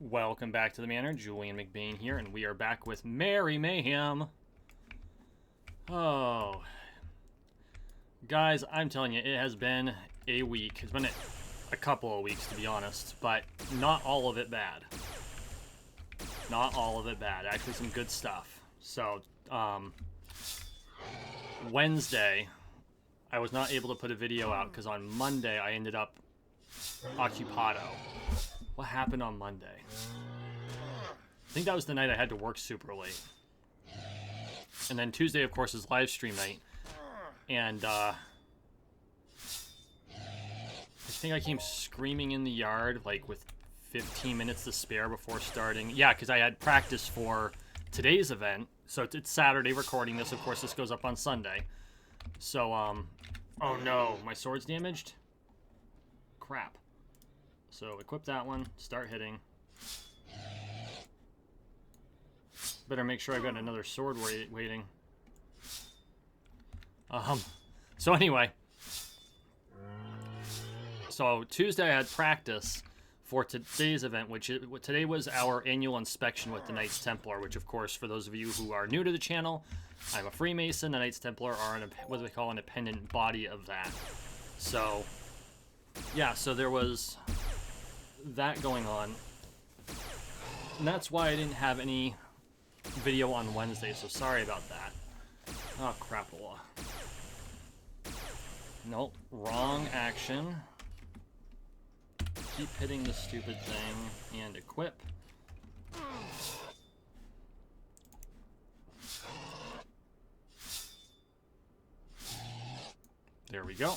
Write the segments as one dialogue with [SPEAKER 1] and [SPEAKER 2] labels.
[SPEAKER 1] Welcome back to the Manor. Julian McBain here, and we are back with Merry Mayhem. Oh. Guys, I'm telling you, it has been a week. It's been a couple of weeks, to be honest, but not all of it bad. Not all of it bad. Actually, some good stuff. So, Wednesday, I was not able to put a video out because on Monday, I ended up occupado. What happened on Monday? I think that was the night I had to work super late. And then Tuesday, of course, is live stream night. And, I think I came screaming in the yard, like, with 15 minutes to spare before starting. Yeah, because I had practice for today's event. So it's Saturday recording this. Of course, this goes up on Sunday. So, oh no, my sword's damaged? Crap. So equip that one, start hitting. Better make sure I've got another sword waiting. So anyway. So Tuesday I had practice for today's event, today was our annual inspection with the Knights Templar, which of course, for those of you who are new to the channel, I'm a Freemason. The Knights Templar are what do they call an independent body of that. So, yeah, so there was that going on, and that's why I didn't have any video on Wednesday, so sorry about that. Oh, crapola. Nope, wrong action. Keep hitting the stupid thing, and equip. There we go.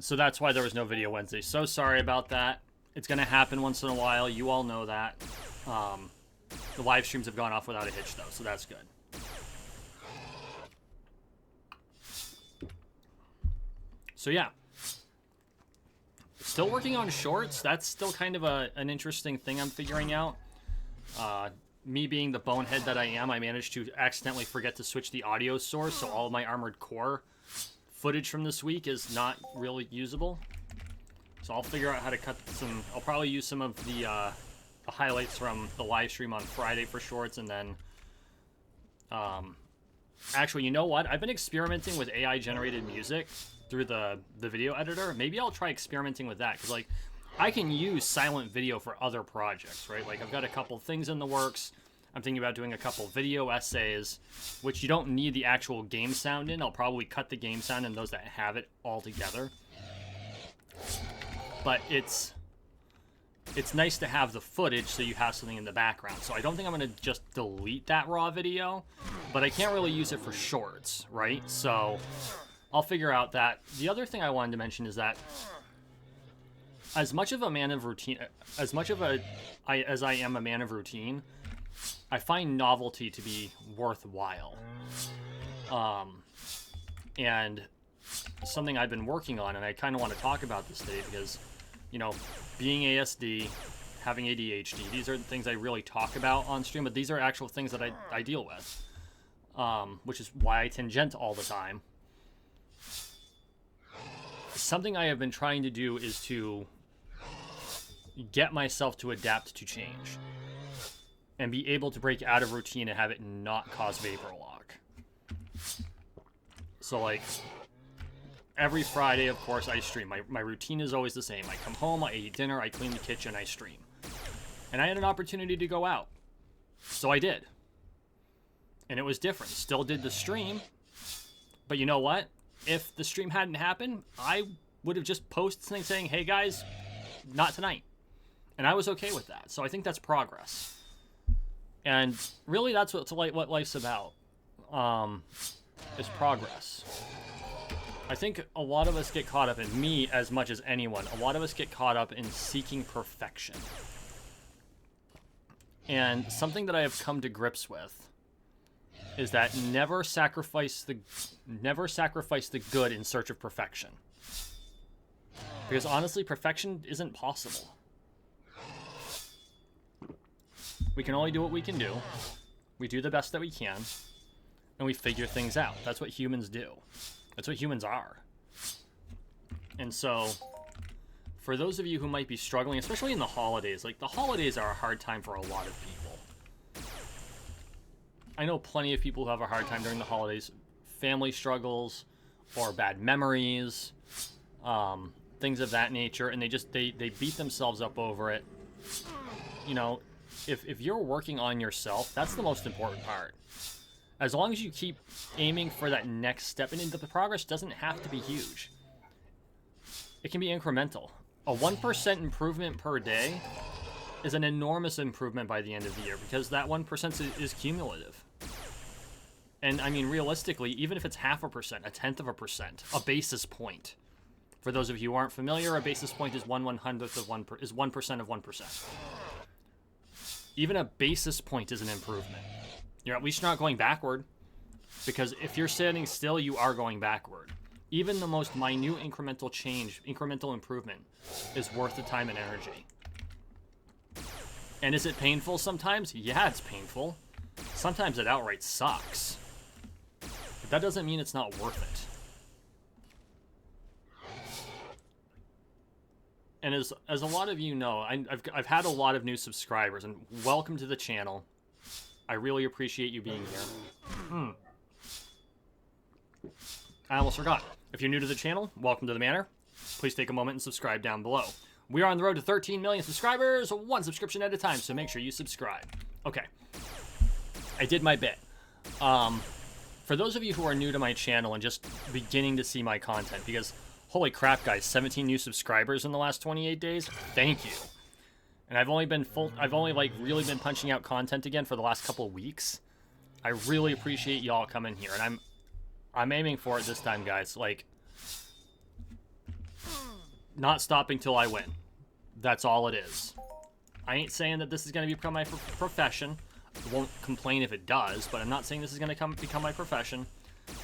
[SPEAKER 1] So that's why there was no video Wednesday. So sorry about that. It's going to happen once in a while. You all know that. The live streams have gone off without a hitch, though, so that's good. So, yeah. Still working on shorts. That's still kind of an interesting thing I'm figuring out. Me being the bonehead that I am, I managed to accidentally forget to switch the audio source, so all of my Armored Core footage from this week is not really usable. So I'll figure out how to cut some. I'll probably use some of the highlights from the live stream on Friday for shorts, and then actually, you know what? I've been experimenting with AI generated music through the video editor. Maybe I'll try experimenting with that, because like I can use silent video for other projects, right? Like I've got a couple things in the works. I'm thinking about doing a couple video essays, which you don't need the actual game sound in. I'll probably cut the game sound and those that have it all together. But it's nice to have the footage so you have something in the background. So I don't think I'm going to just delete that raw video, but I can't really use it for shorts, right? So I'll figure out that. The other thing I wanted to mention is that as much of a man of routine, as I am a man of routine, I find novelty to be worthwhile. And something I've been working on, and I kind of want to talk about this today because, you know, being ASD, having ADHD, these are the things I really talk about on stream, but these are actual things that I deal with, which is why I tangent all the time. Something I have been trying to do is to get myself to adapt to change and be able to break out of routine and have it not cause vapor lock. So, like, every Friday, of course, I stream. My routine is always the same. I come home, I eat dinner, I clean the kitchen, I stream. And I had an opportunity to go out. So I did. And it was different. Still did the stream. But you know what? If the stream hadn't happened, I would have just posted something saying, hey guys, not tonight. And I was okay with that. So I think that's progress. And really, that's what life's about, is progress. I think a lot of us get caught up, in me as much as anyone, a lot of us get caught up in seeking perfection. And something that I have come to grips with is that never sacrifice the good in search of perfection. Because honestly, perfection isn't possible. We can only do what we can do. We do the best that we can. And we figure things out. That's what humans do. That's what humans are. And so, for those of you who might be struggling, especially in the holidays, like the holidays are a hard time for a lot of people. I know plenty of people who have a hard time during the holidays, family struggles or bad memories, things of that nature, and they beat themselves up over it. You know, if you're working on yourself, that's the most important part. As long as you keep aiming for that next step, and the progress doesn't have to be huge. It can be incremental. A 1% improvement per day is an enormous improvement by the end of the year, because that 1% is cumulative. And I mean, realistically, even if it's 0.5%, 0.1%, a basis point. For those of you who aren't familiar, a basis point is 1/100th of 1% of 1%. Even a basis point is an improvement. You're at least not going backward, because if you're standing still, you are going backward. Even the most minute incremental change, incremental improvement, is worth the time and energy. And is it painful sometimes? Yeah, it's painful. Sometimes it outright sucks. But that doesn't mean it's not worth it. And as a lot of you know, I've had a lot of new subscribers, and welcome to the channel. I really appreciate you being here. I almost forgot. If you're new to the channel, welcome to the manor. Please take a moment and subscribe down below. We are on the road to 13 million subscribers, one subscription at a time, so make sure you subscribe. Okay. I did my bit. For those of you who are new to my channel and just beginning to see my content, because holy crap, guys, 17 new subscribers in the last 28 days. Thank you. And I've only like really been punching out content again for the last couple of weeks. I really appreciate y'all coming here, and I'm aiming for it this time, guys. Like, not stopping till I win. That's all it is. I ain't saying that this is going to become my profession. I won't complain if it does, but I'm not saying this is going to become my profession.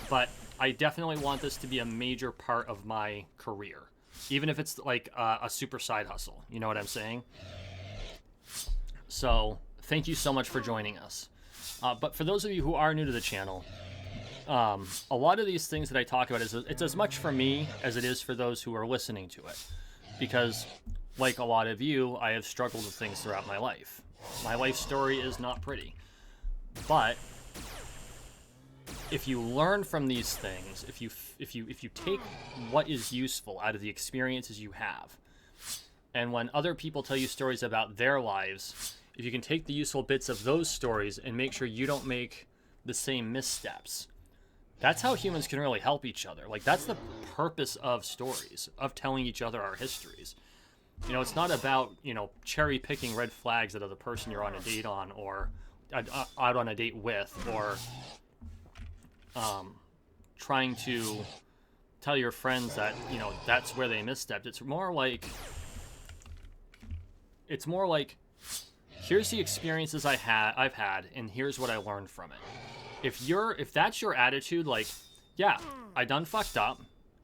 [SPEAKER 1] But I definitely want this to be a major part of my career, even if it's like a super side hustle. You know what I'm saying? So thank you so much for joining us. But for those of you who are new to the channel, a lot of these things that I talk about, it's as much for me as it is for those who are listening to it. Because, like a lot of you, I have struggled with things throughout my life. My life story is not pretty. But if you learn from these things, if you take what is useful out of the experiences you have, and when other people tell you stories about their lives, if you can take the useful bits of those stories and make sure you don't make the same missteps, that's how humans can really help each other. Like, that's the purpose of stories, of telling each other our histories. You know, it's not about, you know, cherry picking red flags that are the person you're on a date on, or out on a date with, or trying to tell your friends that, you know, that's where they misstepped. It's more like here's the experiences I've had, and here's what I learned from it. If that's your attitude, like, yeah, I done fucked up,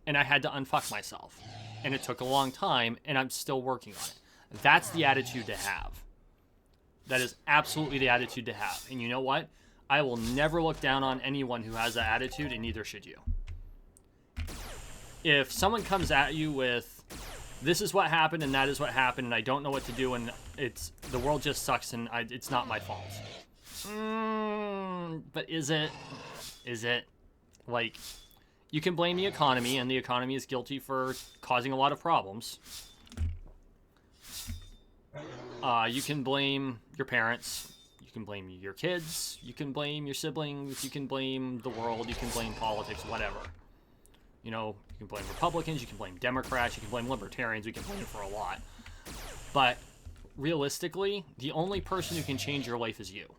[SPEAKER 1] and I had to unfuck myself, and it took a long time, and I'm still working on it. That's the attitude to have. That is absolutely the attitude to have. And you know what? I will never look down on anyone who has that attitude, and neither should you. If someone comes at you with, this is what happened, and that is what happened, and I don't know what to do, and the world just sucks, and it's not my fault. But is it? Is it? Like, you can blame the economy, and the economy is guilty for causing a lot of problems. You can blame your parents. You can blame your kids. You can blame your siblings. You can blame the world. You can blame politics, whatever. You know, you can blame Republicans. You can blame Democrats. You can blame Libertarians. We can blame for a lot. But realistically, the only person who can change your life is you.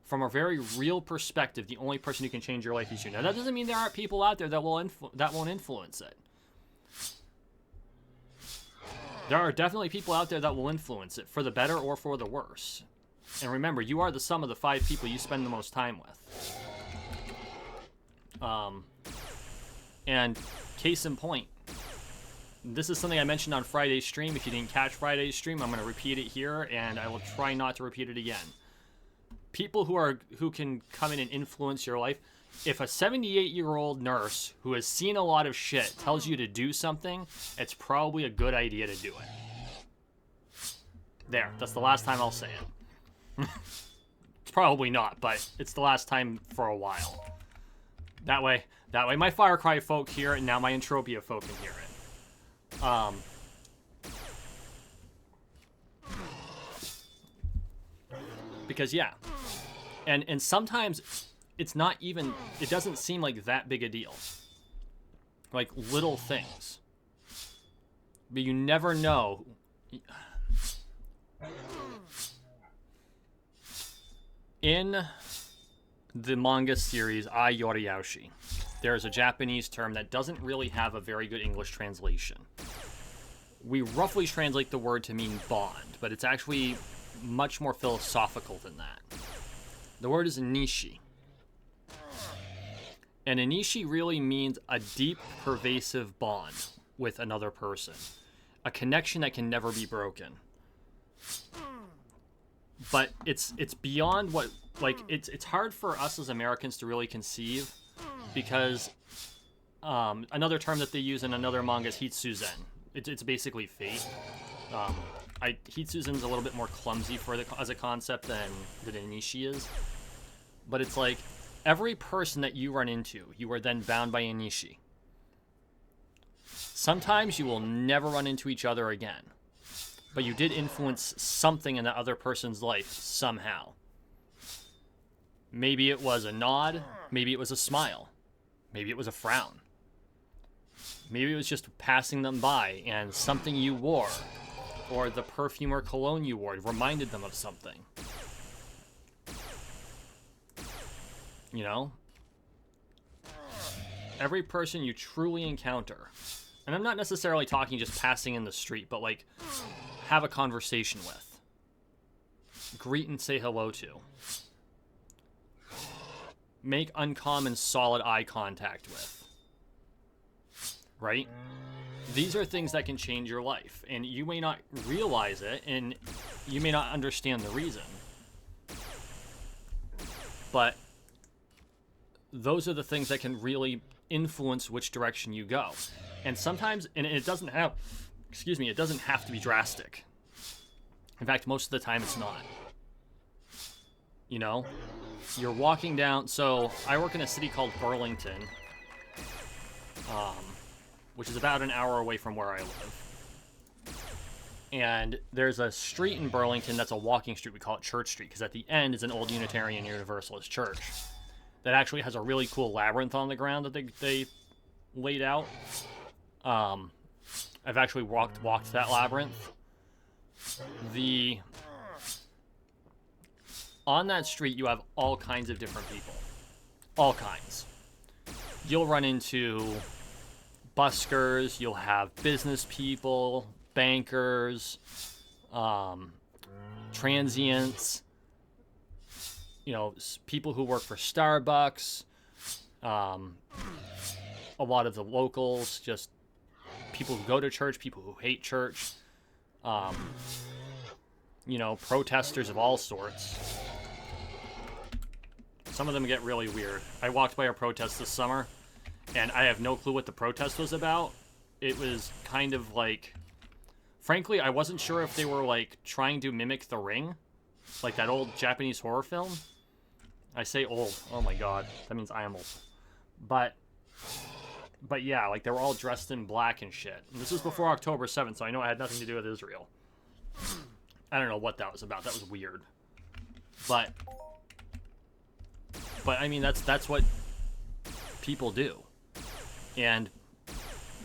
[SPEAKER 1] From a very real perspective, the only person who can change your life is you. Now, that doesn't mean there aren't people out there that won't influence it. There are definitely people out there that will influence it, for the better or for the worse. And remember, you are the sum of the 5 people you spend the most time with. And case in point, this is something I mentioned on Friday's stream. If you didn't catch Friday's stream, I'm going to repeat it here, and I will try not to repeat it again. people who can come in and influence your life. If a 78-year-old nurse who has seen a lot of shit tells you to do something, it's probably a good idea to do it. There, that's the last time I'll say it. It's probably not, but it's the last time for a while. That way my Firecry folk hear it, and now my Entropia folk can hear it. Because yeah, and sometimes it's not even, it doesn't seem like that big a deal. Like little things. But you never know. In the manga series Ai Yoriaushi, there's a Japanese term that doesn't really have a very good English translation. We roughly translate the word to mean bond, but it's actually much more philosophical than that. The word is Enishi. And Enishi really means a deep, pervasive bond with another person. A connection that can never be broken. But it's beyond what, like, it's hard for us as Americans to really conceive, because another term that they use in another manga is Hitsuzen. It's basically fate. Hitsuzen's a little bit more clumsy as a concept than Enishi is. But it's like, every person that you run into, you are then bound by Enishi. Sometimes you will never run into each other again. But you did influence something in that other person's life somehow. Maybe it was a nod. Maybe it was a smile. Maybe it was a frown. Maybe it was just passing them by and something you wore, or the perfume or cologne you wore, reminded them of something. You know? Every person you truly encounter, and I'm not necessarily talking just passing in the street, but like, have a conversation with. Greet and say hello to. Make uncommon solid eye contact with. Right? These are things that can change your life, and you may not realize it, and you may not understand the reason. But those are the things that can really influence which direction you go. And sometimes, and it doesn't have, it doesn't have to be drastic. In fact, most of the time it's not. You know? You're walking down, so I work in a city called Burlington, which is about an hour away from where I live. And there's a street in Burlington that's a walking street. We call it Church Street, because at the end is an old Unitarian Universalist church that actually has a really cool labyrinth on the ground that they laid out. I've actually walked that labyrinth. On that street, you have all kinds of different people. All kinds. You'll run into buskers, you'll have business people, bankers, transients, you know, people who work for Starbucks, a lot of the locals, just people who go to church, people who hate church, you know, protesters of all sorts. Some of them get really weird. I walked by a protest this summer, and I have no clue what the protest was about. It was kind of like, frankly, I wasn't sure if they were like trying to mimic The Ring, like that old Japanese horror film. I say old. Oh my god, that means I am old. But yeah, like they were all dressed in black and shit. And this was before October 7th, so I know it had nothing to do with Israel. I don't know what that was about. That was weird. But I mean, that's what people do. And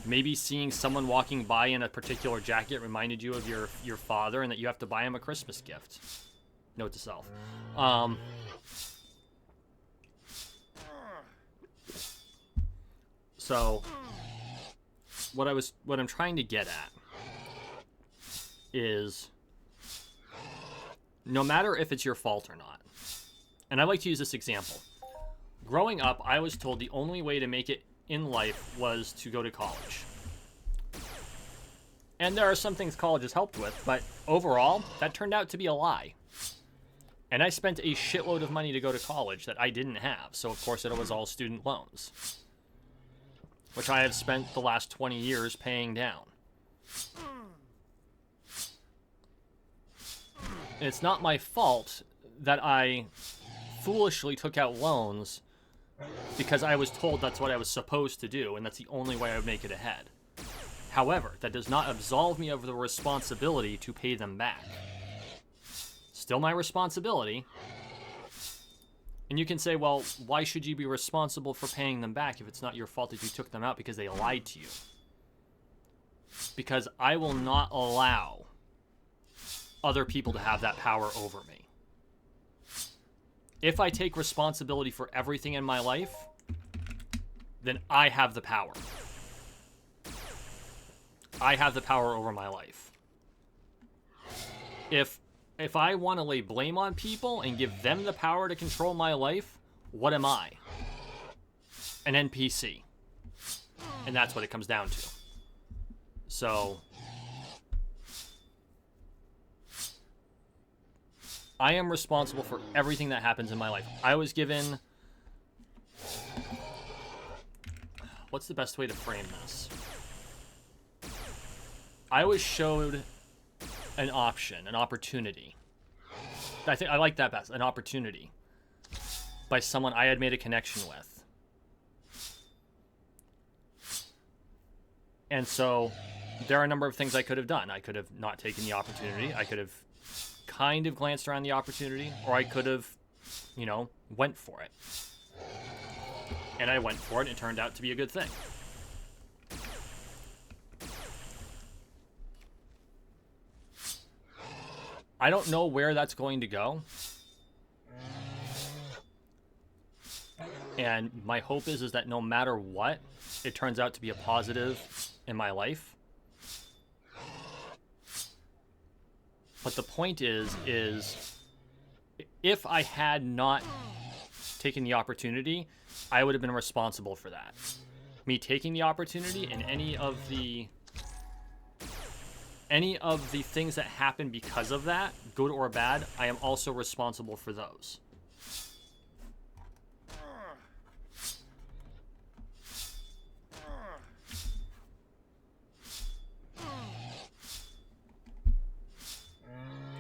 [SPEAKER 1] maybe seeing someone walking by in a particular jacket reminded you of your father, and that you have to buy him a Christmas gift. Note to self. So what I'm trying to get at is, no matter if it's your fault or not, and I like to use this example. Growing up, I was told the only way to make it in life was to go to college. And there are some things college has helped with, but overall, that turned out to be a lie. And I spent a shitload of money to go to college that I didn't have. So, of course, it was all student loans, which I have spent the last 20 years paying down. And it's not my fault that I foolishly took out loans because I was told that's what I was supposed to do, and that's the only way I would make it ahead. However, that does not absolve me of the responsibility to pay them back. Still my responsibility. And you can say, well, why should you be responsible for paying them back if it's not your fault that you took them out because they lied to you? Because I will not allow other people to have that power over me. If I take responsibility for everything in my life, then I have the power. I have the power over my life. If I want to lay blame on people and give them the power to control my life, what am I? An NPC. And that's what it comes down to. So, I am responsible for everything that happens in my life. I was given... What's the best way to frame this? I was showed an option, an opportunity. I think I like that best, an opportunity, by someone I had made a connection with. And so there are a number of things I could have done. I could have not taken the opportunity. I could have kind of glanced around the opportunity, or I could have, you know, went for it. And I went for it, and it turned out to be a good thing. I don't know where that's going to go. And my hope is that no matter what, it turns out to be a positive in my life. But the point is if I had not taken the opportunity, I would have been responsible for that. Me taking the opportunity and any of the things that happen because of that, good or bad, I am also responsible for those.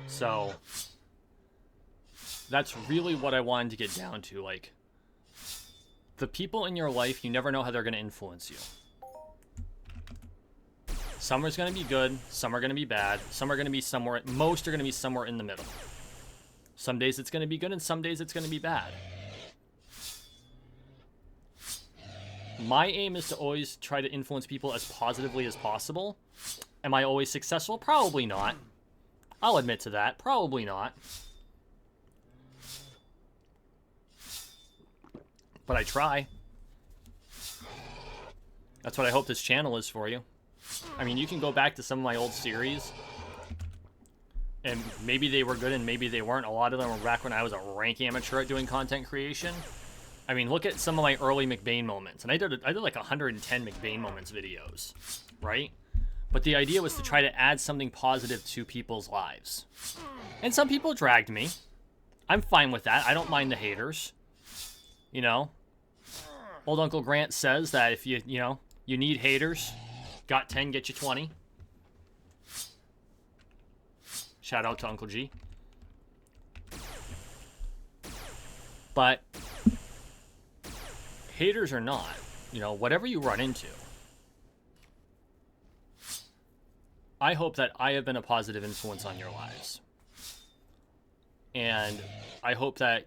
[SPEAKER 1] So, that's really what I wanted to get down to. Like, the people in your life, you never know how they're going to influence you. Some are going to be good, some are going to be bad, some are going to be somewhere, most are going to be somewhere in the middle. Some days it's going to be good, and some days it's going to be bad. My aim is to always try to influence people as positively as possible. Am I always successful? Probably not. I'll admit to that. Probably not. But I try. That's what I hope this channel is for you. I mean, you can go back to some of my old series, and maybe they were good and maybe they weren't. A lot of them were back when I was a rank amateur at doing content creation. I mean, look at some of my early McBain moments. And I did like 110 McBain moments videos, right? But the idea was to try to add something positive to people's lives. And some people dragged me. I'm fine with that. I don't mind the haters. You know? Old Uncle Grant says that if you need haters, got 10, get you 20. Shout out to Uncle G. But haters or not, whatever you run into, I hope that I have been a positive influence on your lives. And I hope that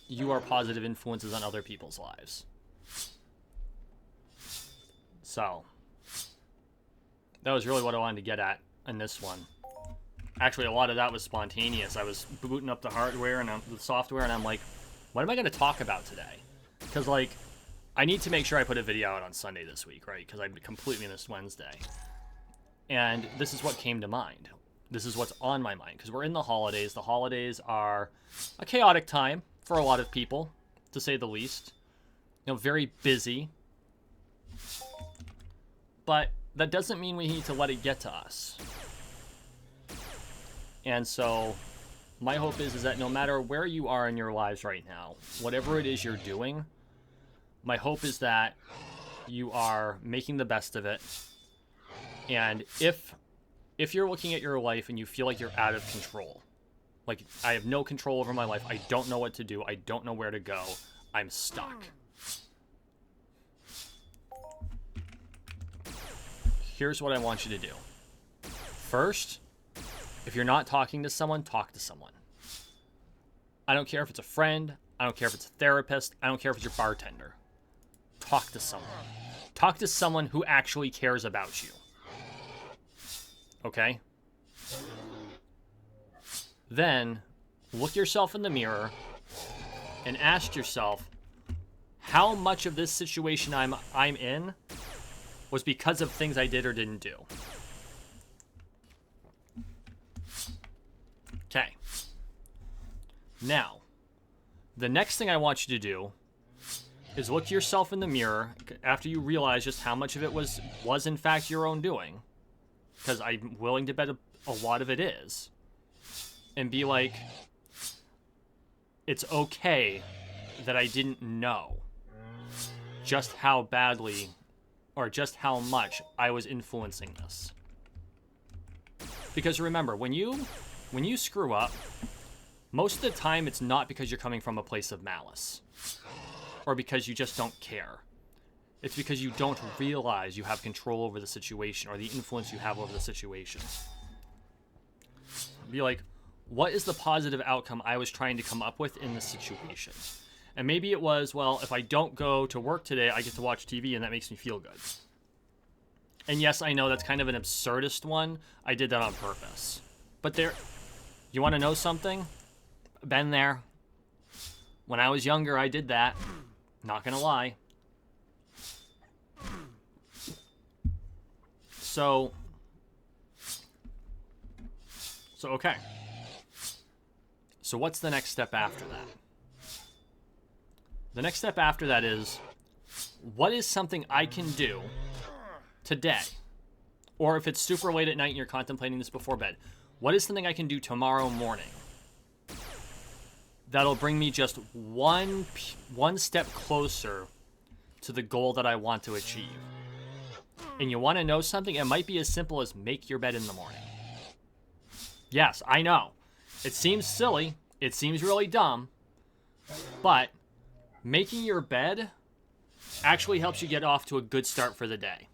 [SPEAKER 1] you are positive influences on other people's lives. So, that was really what I wanted to get at in this one. Actually, a lot of that was spontaneous. I was booting up the hardware and the software, and I'm like, what am I going to talk about today? Because, I need to make sure I put a video out on Sunday this week, right? Because I completely missed Wednesday. And this is what came to mind. This is what's on my mind. Because we're in the holidays. The holidays are a chaotic time for a lot of people, to say the least. Very busy. But that doesn't mean we need to let it get to us. And so, my hope is that no matter where you are in your lives right now, whatever it is you're doing, my hope is that you are making the best of it. And if you're looking at your life and you feel like you're out of control, like I have no control over my life, I don't know what to do, I don't know where to go, I'm stuck. Here's what I want you to do. First, if you're not talking to someone, talk to someone. I don't care if it's a friend, I don't care if it's a therapist, I don't care if it's your bartender. Talk to someone. Talk to someone who actually cares about you. Okay? Then, look yourself in the mirror and ask yourself, how much of this situation I'm in was because of things I did or didn't do? Okay. Now, the next thing I want you to do is look yourself in the mirror after you realize just how much of it was in fact your own doing, because I'm willing to bet a lot of it is, and be like, it's okay that I didn't know just how badly or just how much I was influencing this. Because remember, when you screw up, most of the time it's not because you're coming from a place of malice or because you just don't care. It's because you don't realize you have control over the situation or the influence you have over the situation. Be like, what is the positive outcome I was trying to come up with in this situation? And maybe it was, well, if I don't go to work today, I get to watch TV and that makes me feel good. And yes, I know that's kind of an absurdist one. I did that on purpose. But you want to know something? Been there. When I was younger, I did that. Not gonna lie. So okay. So what's the next step after that? The next step after that is, what is something I can do today? Or if it's super late at night and you're contemplating this before bed, what is something I can do tomorrow morning that'll bring me just one step closer to the goal that I want to achieve? And you want to know something? It might be as simple as make your bed in the morning. Yes, I know. It seems silly. It seems really dumb. But making your bed actually helps you get off to a good start for the day.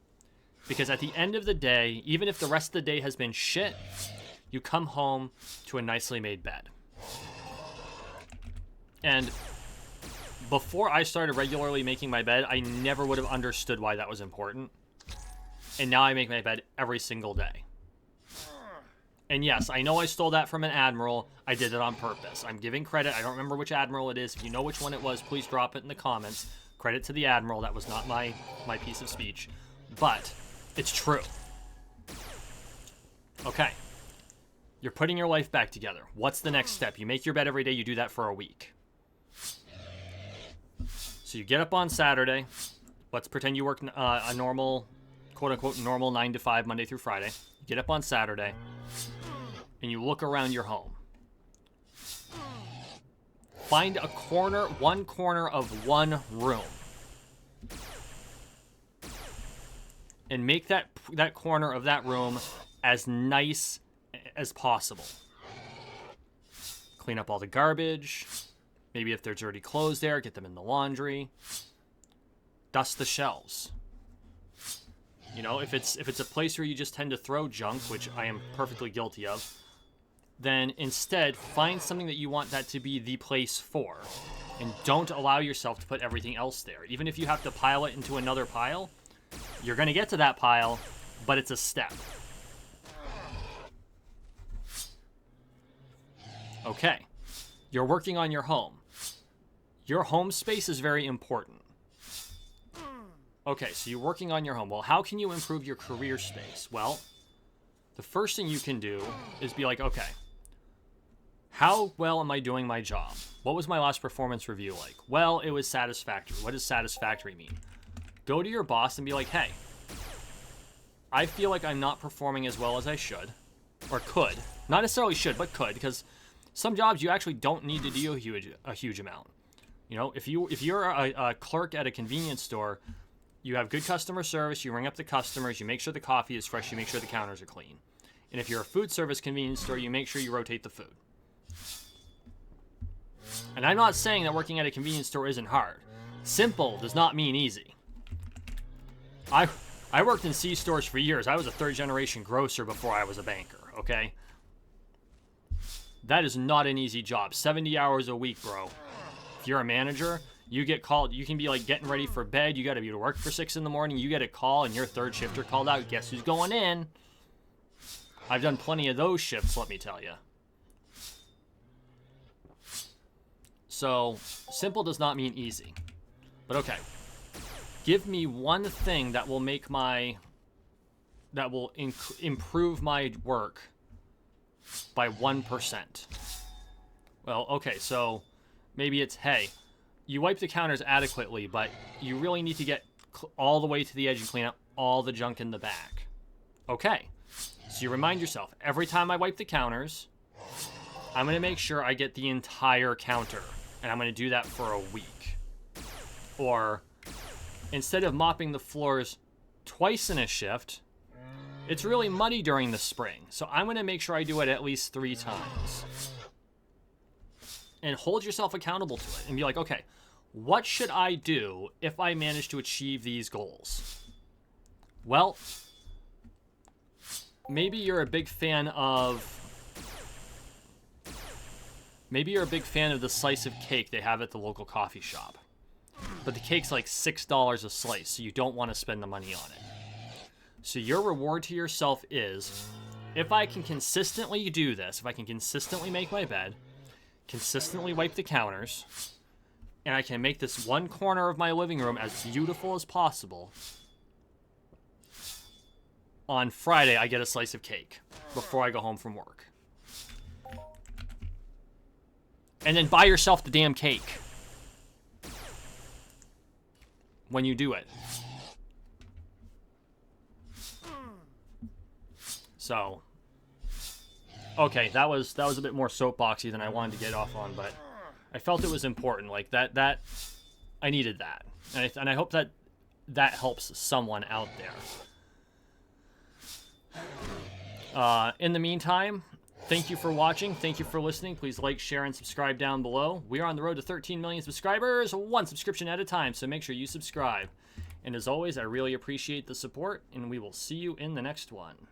[SPEAKER 1] Because at the end of the day, even if the rest of the day has been shit, you come home to a nicely made bed. And before I started regularly making my bed, I never would have understood why that was important. And now I make my bed every single day. And yes, I know I stole that from an admiral. I did it on purpose. I'm giving credit. I don't remember which admiral it is. If you know which one it was, please drop it in the comments. Credit to the admiral. That was not my piece of speech. But it's true. Okay. You're putting your life back together. What's the next step? You make your bed every day. You do that for a week. So you get up on Saturday. Let's pretend you work a normal, quote-unquote, normal 9 to 5, Monday through Friday. You get up on Saturday, and you look around your home. Find one corner of one room. And make that corner of that room as nice as possible. Clean up all the garbage. Maybe if there's dirty clothes there, get them in the laundry. Dust the shelves. You know, if it's a place where you just tend to throw junk, which I am perfectly guilty of, then instead find something that you want that to be the place for. And don't allow yourself to put everything else there. Even if you have to pile it into another pile, you're going to get to that pile, but it's a step. Okay. You're working on your home. Your home space is very important. Okay, so you're working on your home. Well, how can you improve your career space? Well, the first thing you can do is be like, okay, how well am I doing my job? What was my last performance review like? Well, it was satisfactory. What does satisfactory mean? Go to your boss and be like, hey, I feel like I'm not performing as well as I should, or could. Not necessarily should, but could, because Some jobs you actually don't need to do a huge amount. You know, if you're a clerk at a convenience store, you have good customer service, you ring up the customers, you make sure the coffee is fresh, you make sure the counters are clean. And if you're a food service convenience store, you make sure you rotate the food. And I'm not saying that working at a convenience store isn't hard. Simple does not mean easy. I worked in C-stores for years. I was a third-generation grocer before I was a banker, okay? That is not an easy job. 70 hours a week, bro. If you're a manager, you get called. You can be like getting ready for bed. You got to be to work for 6 in the morning. You get a call and your third shifter called out. Guess who's going in? I've done plenty of those shifts, let me tell you. So, simple does not mean easy. But okay. Give me one thing that will make improve my work by 1%. Well, okay, so maybe it's, hey, you wipe the counters adequately, but you really need to get all the way to the edge and clean up all the junk in the back. Okay, so you remind yourself, every time I wipe the counters, I'm going to make sure I get the entire counter, and I'm going to do that for a week. Or, instead of mopping the floors twice in a shift, it's really muddy during the spring, so I'm going to make sure I do it at least 3 times. And hold yourself accountable to it and be like, okay, what should I do if I manage to achieve these goals? Well, maybe you're a big fan of the slice of cake they have at the local coffee shop. But the cake's like $6 a slice, so you don't want to spend the money on it. So your reward to yourself is, if I can consistently do this, if I can consistently make my bed, consistently wipe the counters, and I can make this one corner of my living room as beautiful as possible, on Friday I get a slice of cake before I go home from work. And then buy yourself the damn cake when you do it. So, okay, that was a bit more soapboxy than I wanted to get off on, but I felt it was important. Like that I needed that, and I hope that helps someone out there. In the meantime, thank you for watching. Thank you for listening. Please like, share, and subscribe down below. We are on the road to 13 million subscribers, 1 subscription at a time, so make sure you subscribe. And as always, I really appreciate the support, and we will see you in the next one.